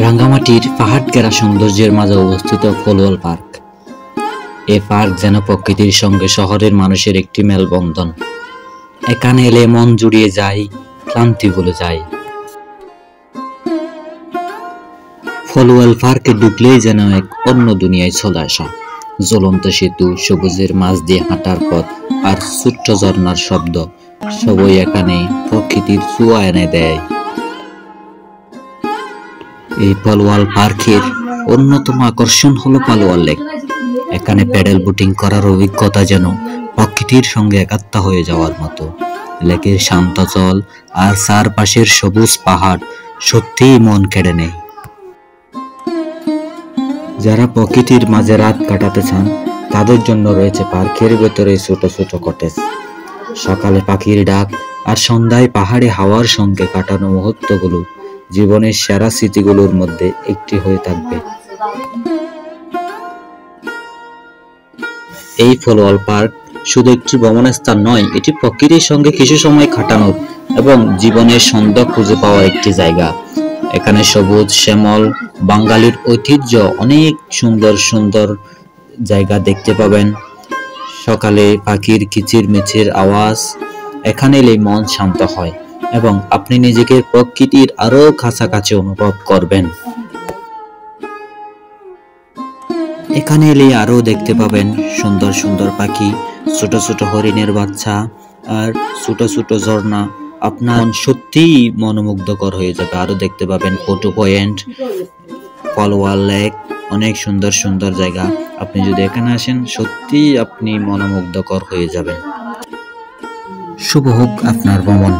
রাঙ্গামাটির পাহাড় ঘেরা সৌন্দর্যের মাঝে অবস্থিত ফলওয়াল পার্ক। এই পার্ক যেন প্রকৃতির সঙ্গে শহরের মানুষের একটি মেলবন্ধন। এখানে এলে মন জুড়িয়ে যায়, ক্লান্তি ভুলে যায়। ফলওয়াল পার্কে ঢুকলেই যেন এক অন্য দুনিয়ায় চলে আসা। জ্বলন্ত সেতু, সবুজের মাঝ দিয়ে হাঁটার পথ আর ছোট্ট ঝর্ণার শব্দ সবই এখানে প্রকৃতির ছোঁয়া এনে দেয়। এই ফলওয়াল পার্কের অন্যতম আকর্ষণ হলো ফলওয়াল লেক। এখানে প্যাডেল বোটিং করার অভিজ্ঞতা যেন প্রকৃতির সঙ্গে একাত্ম হয়ে যাওয়ার মতো। লেকের শান্ত জল আর চারপাশের সবুজ পাহাড় সত্যিই মন কেড়ে নেয়। যারা প্রকৃতির মাঝে রাত কাটাতে চান তাদের জন্য রয়েছে পার্কের ভেতরে ছোট ছোট কটেজ। সকালে পাখির ডাক আর সন্ধ্যায় পাহাড়ে হাওয়ার সঙ্গে কাটানো মুহূর্তগুলো জীবনের সেরা স্মৃতিগুলোর মধ্যে একটি হয়ে থাকবে। এই ফলওয়াল পার্ক শুধু একটি ভ্রমণের স্থান নয়, এটি প্রকৃতির সঙ্গে কিছু সময় কাটানোর এবং জীবনের ছন্দ খুঁজে পাওয়ার একটি জায়গা। এখানে সবুজ, শ্যামল, বাঙালির ঐতিহ্য অনেক সুন্দর সুন্দর জায়গা দেখতে পাবেন। সকালে পাখির কিচিরমিচির আওয়াজ, এখানে এলে মন শান্ত হয় এবং আপনি নিজেকে প্রকৃতির আরো কাছাকাছি অনুভব করবেন। এখানে এলে আরো দেখতে পাবেন সুন্দর সুন্দর পাখি, ছোট ছোট হরিণের বাচ্চা আর ছোট ছোট ঝর্ণা। আপনার সত্যিই মনোমুগ্ধকর হয়ে যাবে। আরো দেখতে পাবেন ফটো পয়েন্ট, ফলওয়াল লেক, অনেক সুন্দর সুন্দর জায়গা। আপনি যদি এখানে আসেন সত্যিই আপনি মনোমুগ্ধকর হয়ে যাবেন। শুভ হোক আপনার ভ্রমণ।